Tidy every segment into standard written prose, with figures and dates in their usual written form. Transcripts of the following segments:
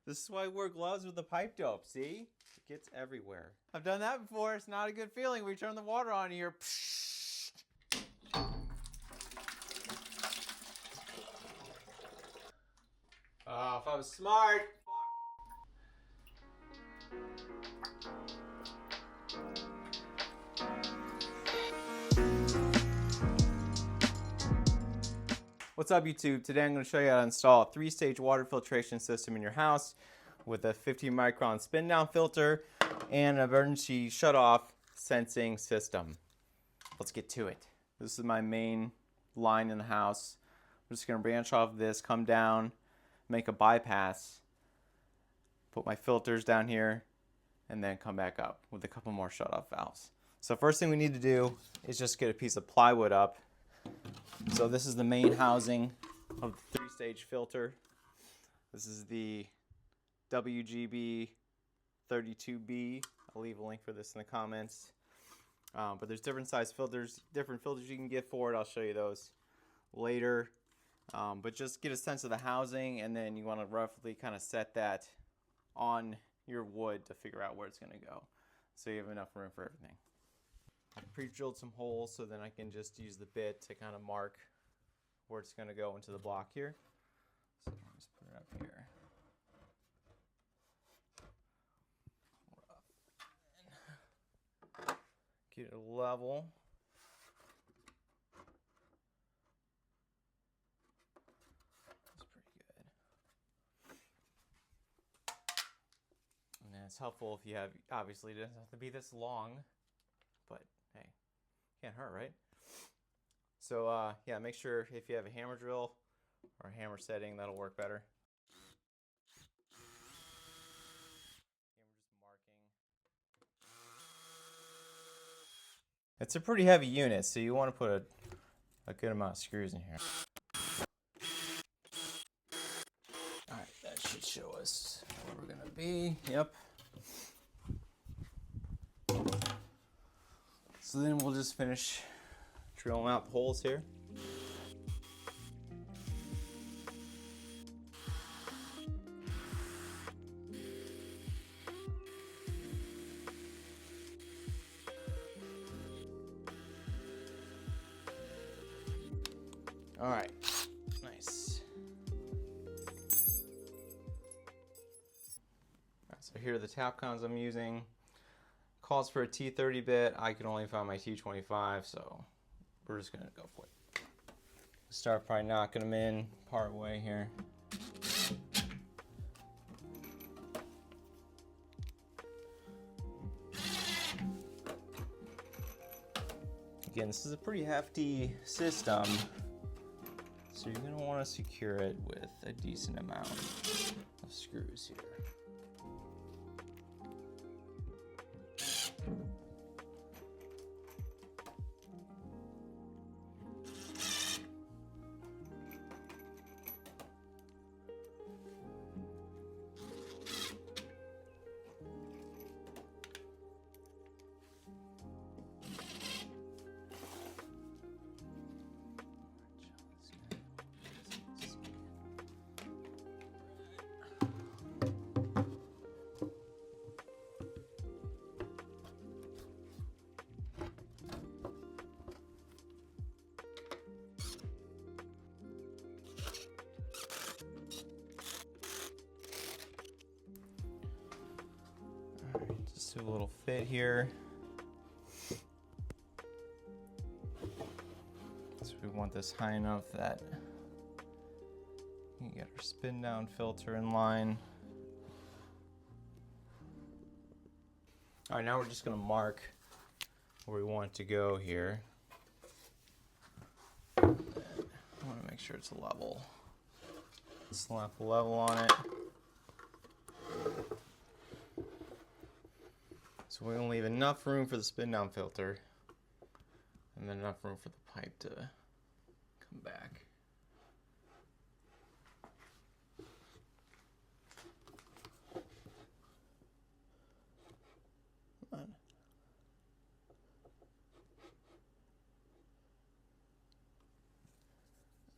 This is why I wear gloves with the pipe dope, see? It gets everywhere. I've done that before. It's not a good feeling. We turn the water on here. Oh, if I was smart. What's up, YouTube? Today I'm going to show you how to install a 3-stage water filtration system in your house with a 50 micron spin down filter and an emergency shut-off sensing system. Let's get to it. This is my main line in the house. I'm just going to branch off of this, come down, make a bypass, put my filters down here, and then come back up with a couple more shut-off valves. So first thing we need to do is just get a piece of plywood up. So this is the main housing of the 3-stage filter. This is the WGB 32B. I'll leave a link for this in the comments. But there's different size filters, different filters you can get for it. I'll show you those later. But just get a sense of the housing, and then you want to roughly kind of set that on your wood to figure out where it's going to go, so you have enough room for everything. I pre-drilled some holes so then I can just use the bit to kind of mark where it's going to go into the block here. So I'll just put it up here. Get it level. That's pretty good. And then it's helpful if you have, obviously it doesn't have to be this long, but hey, can't hurt, right? So yeah, make sure if you have a hammer drill or a hammer setting, that'll work better. It's a pretty heavy unit, so you want to put a good amount of screws in here. Alright, that should show us where we're going to be. Yep. So then we'll just finish drilling out the holes here. All right, nice. All right, so here are the tap cons I'm using. Calls for a T30 bit. I can only find my T25, so we're just gonna go for it. Start by knocking them in part way here. Again, this is a pretty hefty system, so you're going to want to secure it with a decent amount of screws here. Just do a little fit here. So we want this high enough that we can get our spin down filter in line. All right, now we're just going to mark where we want it to go here. I want to make sure it's level. Slap a level on it. So we're going to leave enough room for the spin down filter and then enough room for the pipe to come back. Come on.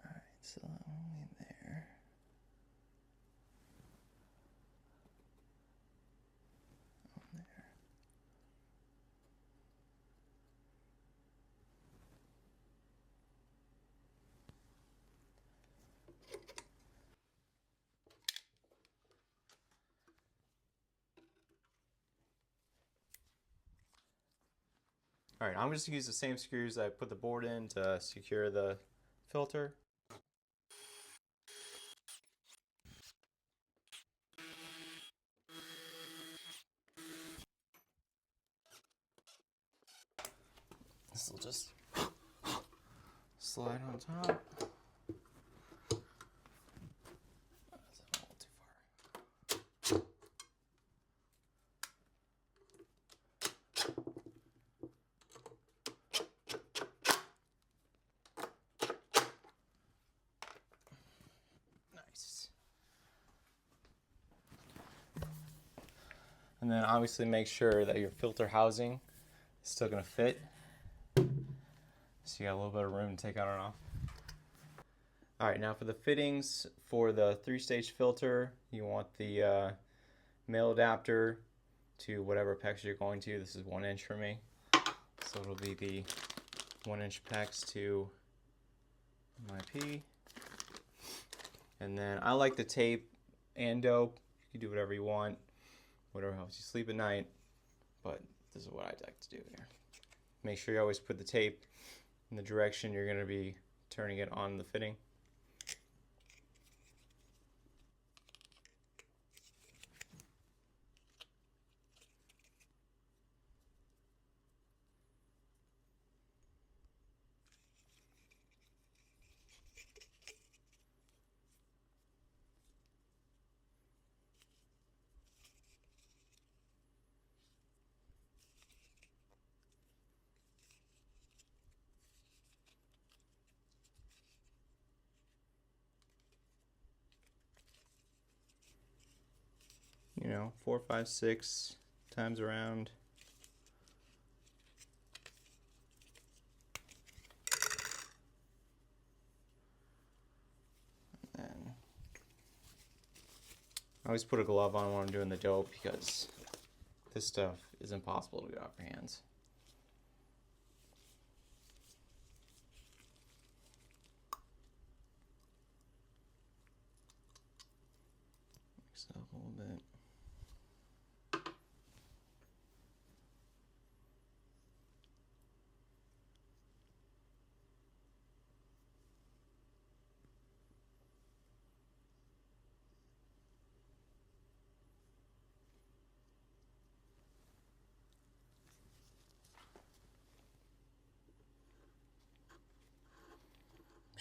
Alright, so only there. All right, I'm just gonna use the same screws I put the board in to secure the filter. This will just slide on top. That's a little too far. Nice. And then obviously make sure that your filter housing is still gonna fit. So you got a little bit of room to take on and off. All right, now for the fittings for the 3-stage filter, you want the male adapter to whatever PEX you're going to. This is 1 inch for me. So it'll be the 1 inch PEX to MIP. And then I like the tape and dope. You can do whatever you want, whatever helps you sleep at night, but this is what I like to do here. Make sure you always put the tape in the direction you're going to be turning it on the fitting. You know, 4, 5, 6 times around. And I always put a glove on when I'm doing the dope because this stuff is impossible to get off your hands. Mix it up a little bit.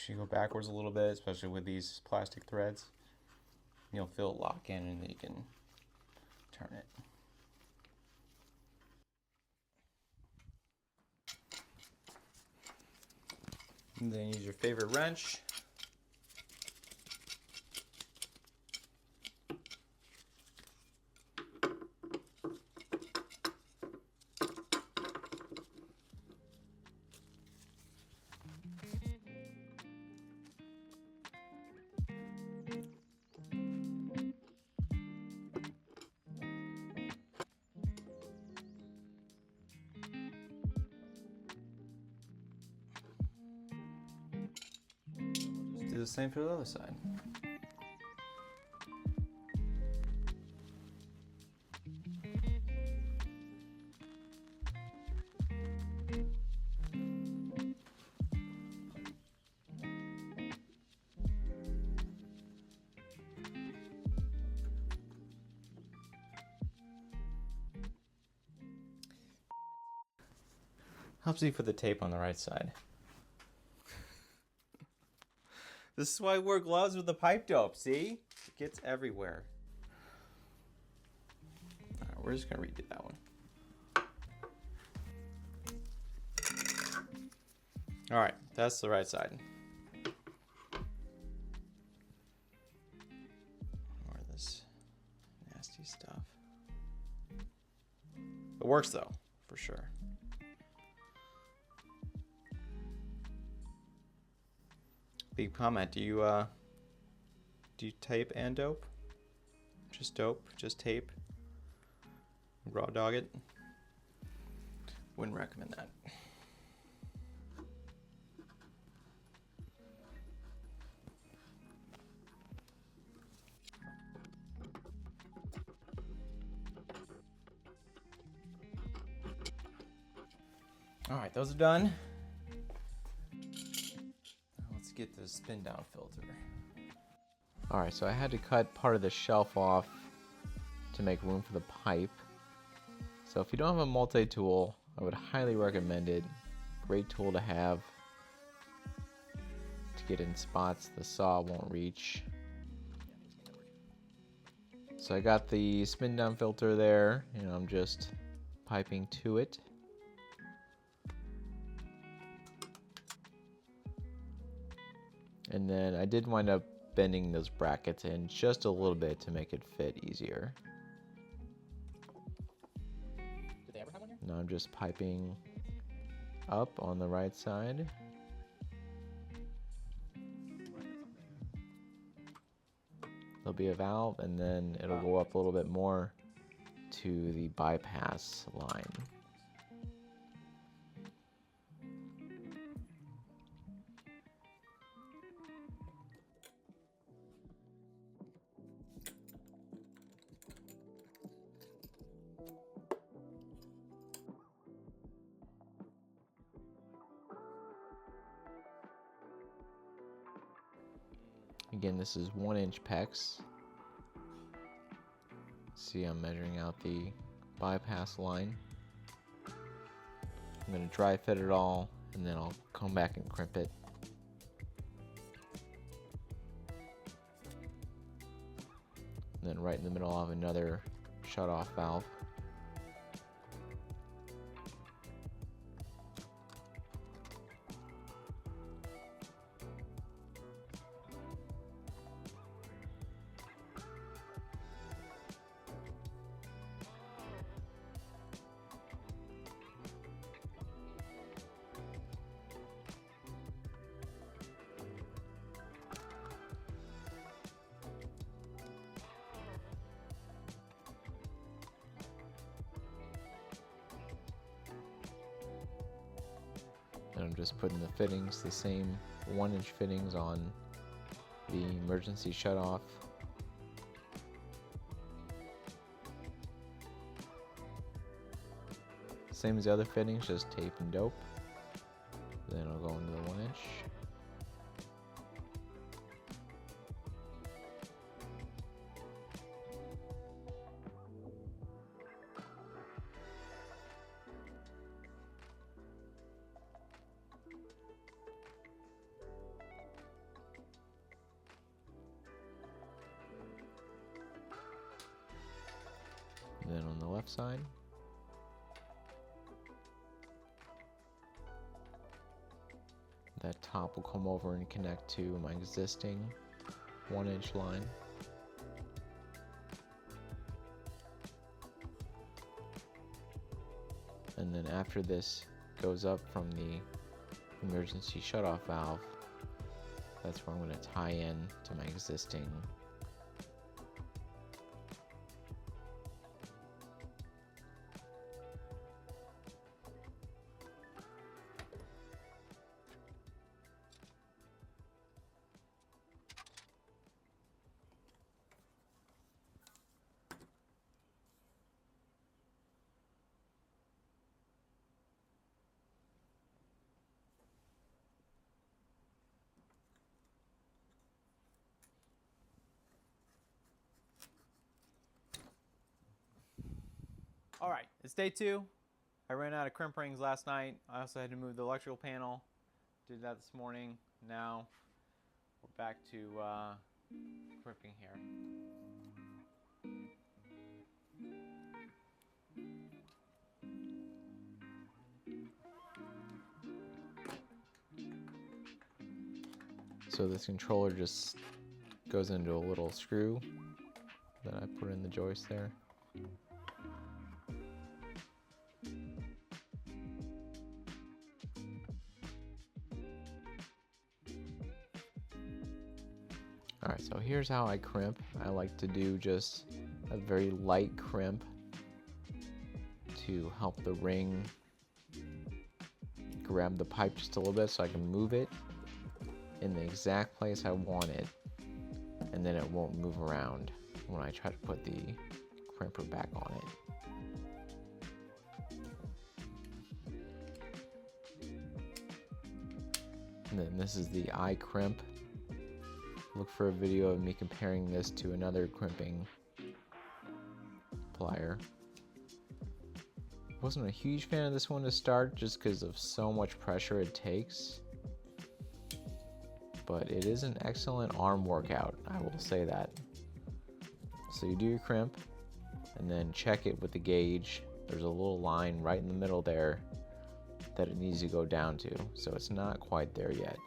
You go backwards a little bit, especially with these plastic threads. You'll feel it lock in and then you can turn it. And then use your favorite wrench. Do the same for the other side. Helps you put the tape on the right side. This is why I wear gloves with the pipe dope, see? It gets everywhere. All right, we're just gonna redo that one. All right, that's the right side. More of this nasty stuff. It works though, for sure. Big comment, do you tape and dope? Just dope, just tape? Raw dog it? Wouldn't recommend that. All right, those are done. Now let's get the spin down filter. All right, so I had to cut part of the shelf off to make room for the pipe. So if you don't have a multi-tool, I would highly recommend it. Great tool to have to get in spots the saw won't reach. So I got the spin down filter there, and I'm just piping to it. And then I did wind up bending those brackets in just a little bit to make it fit easier. Did they ever have one here? Now I'm just piping up on the right side. There'll be a valve, and then it'll go up a little bit more to the bypass line. Again, this is 1-inch PEX. See, I'm measuring out the bypass line. I'm going to dry fit it all, and then I'll come back and crimp it. And then right in the middle, I'll have another shut-off valve. And I'm just putting the fittings, the same 1-inch fittings on the emergency shutoff. Same as the other fittings, just tape and dope. Then I'll go into the 1-inch. Then on the left side, that top will come over and connect to my existing 1-inch line. And then after this goes up from the emergency shutoff valve, that's where I'm going to tie in to my existing . All right, it's day 2. I ran out of crimp rings last night. I also had to move the electrical panel. Did that this morning. Now we're back to crimping here. So this controller just goes into a little screw that I put in the joist there. Alright, so here's how I crimp. I like to do just a very light crimp to help the ring grab the pipe just a little bit so I can move it in the exact place I want it, and then it won't move around when I try to put the crimper back on it. And then this is the eye crimp. Look for a video of me comparing this to another crimping plier. Wasn't a huge fan of this one to start just because of so much pressure it takes. But it is an excellent arm workout, I will say that. So you do your crimp and then check it with the gauge. There's a little line right in the middle there that it needs to go down to, so it's not quite there yet.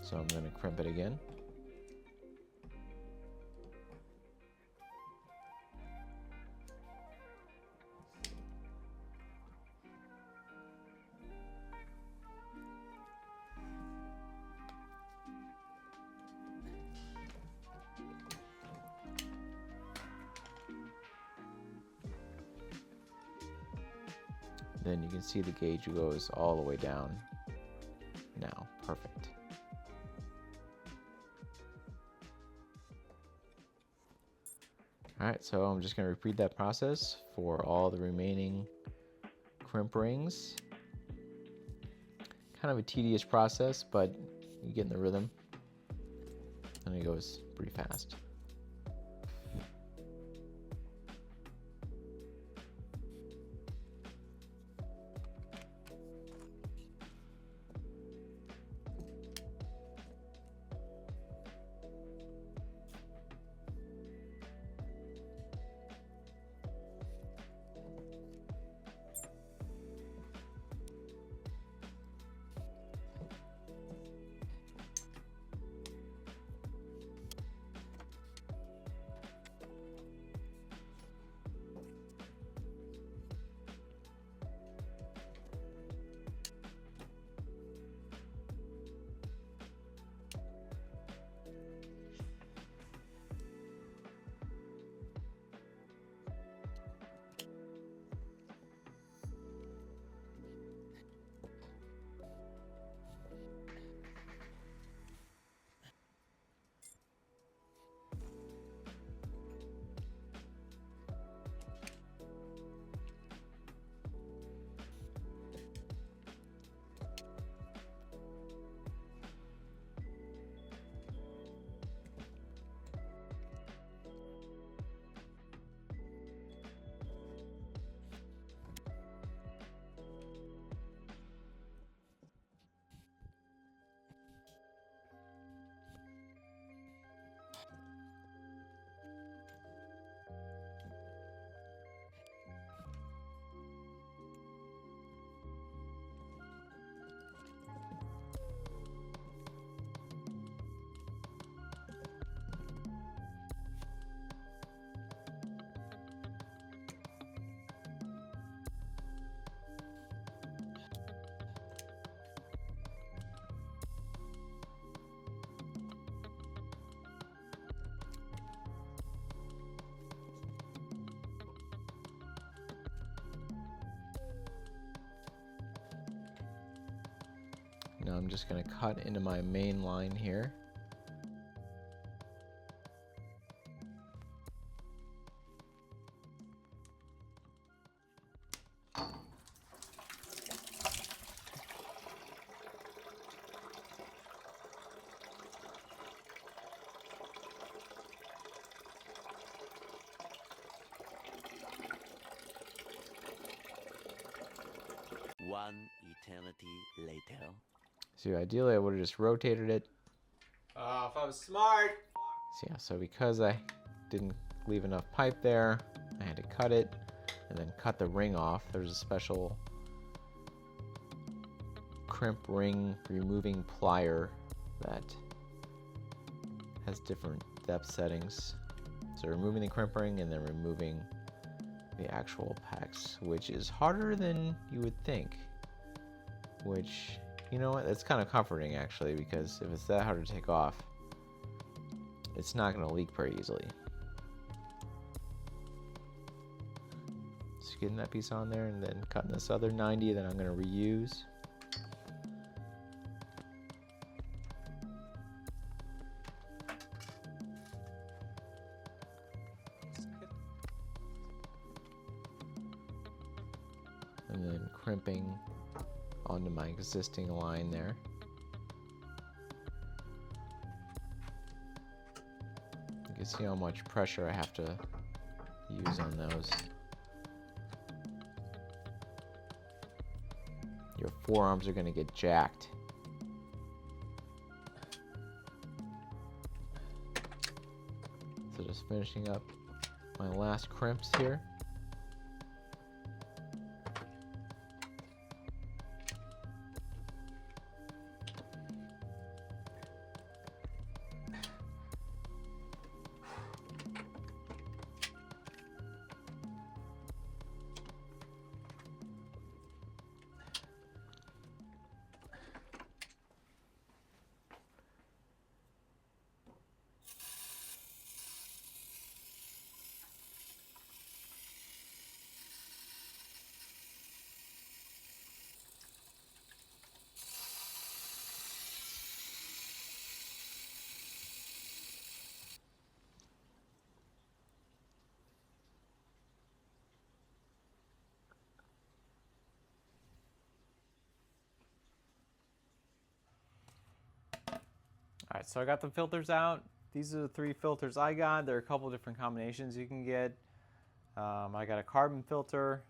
So I'm going to crimp it again. Then you can see the gauge goes all the way down. Now, perfect. Alright, so I'm just going to repeat that process for all the remaining crimp rings. Kind of a tedious process, but you get in the rhythm. And it goes pretty fast. Now I'm just going to cut into my main line here. One eternity later. So ideally I would have just rotated it. If I was smart. So yeah, so because I didn't leave enough pipe there, I had to cut it and then cut the ring off. There's a special crimp ring removing plier that has different depth settings. So removing the crimp ring and then removing the actual packs, which is harder than you would think. Which, you know what, that's kind of comforting actually, because if it's that hard to take off, it's not going to leak very easily. Just getting that piece on there and then cutting this other 90 that I'm going to reuse. Let's get and then crimping onto my existing line there. You can see how much pressure I have to use on those. Your forearms are going to get jacked. So just finishing up my last crimps here. All right, so I got the filters out. These are the 3 filters I got. There are a couple different combinations you can get. I got a carbon filter,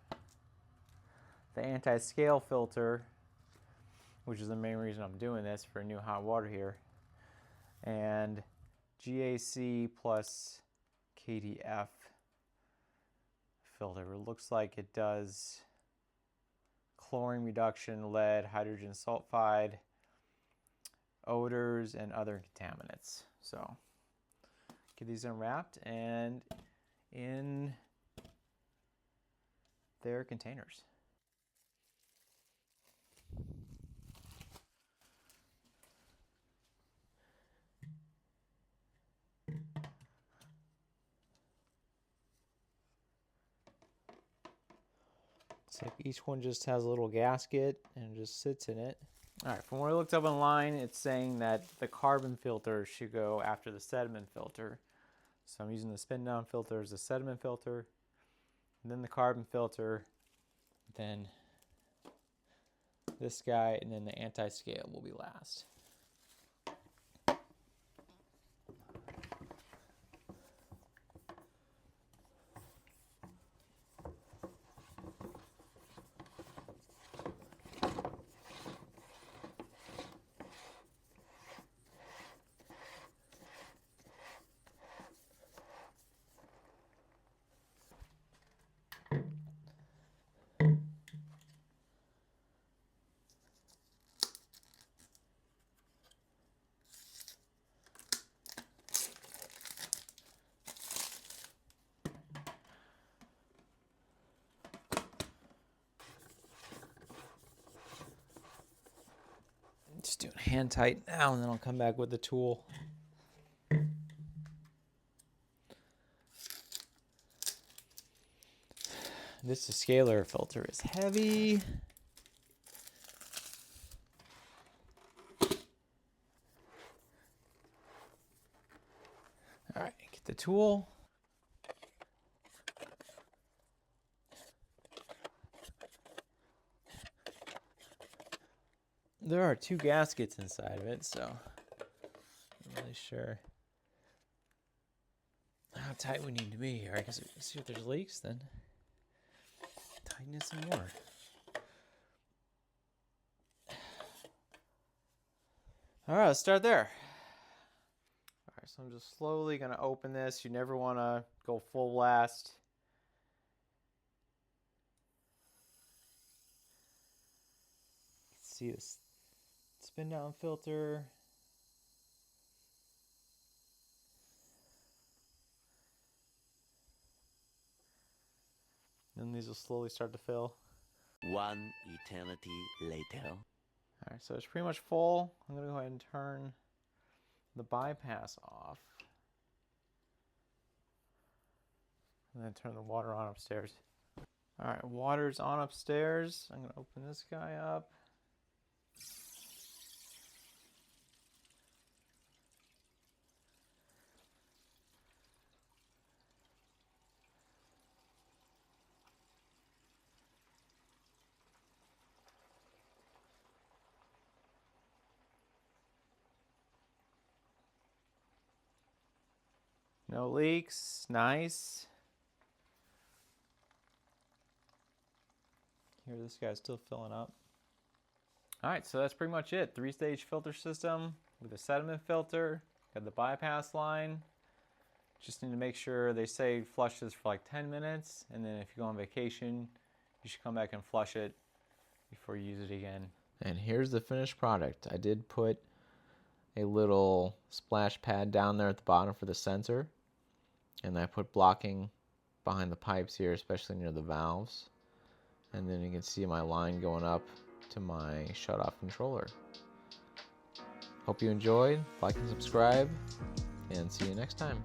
the anti-scale filter, which is the main reason I'm doing this for new hot water here, and GAC plus KDF filter. It looks like it does chlorine reduction, lead, hydrogen sulfide, odors, and other contaminants. So get these unwrapped and in their containers. It's like each one just has a little gasket and just sits in it. All right, from what I looked up online, it's saying that the carbon filter should go after the sediment filter. So I'm using the spin down filter as a sediment filter, and then the carbon filter, then this guy, and then the anti-scale will be last. Just doing hand tight now, and then I'll come back with the tool. This scalar filter is heavy. All right, get the tool. There are 2 gaskets inside of it, so I'm not really sure how tight we need to be here. I guess let's see if there's leaks, then tighten it some more. All right, let's start there. All right, so I'm just slowly going to open this. You never want to go full blast. See this spin down filter. Then these will slowly start to fill. 1 eternity later. All right, so it's pretty much full. I'm gonna go ahead and turn the bypass off. And then turn the water on upstairs. All right, water's on upstairs. I'm gonna open this guy up. No leaks. Nice. Here, this guy's still filling up. All right, so that's pretty much it. 3-stage filter system with a sediment filter. Got the bypass line. Just need to make sure, they say flush this for like 10 minutes, and then if you go on vacation, you should come back and flush it before you use it again. And here's the finished product. I did put a little splash pad down there at the bottom for the sensor, and I put blocking behind the pipes here, especially near the valves. And then you can see my line going up to my shut-off controller. Hope you enjoyed. Like and subscribe, and see you next time.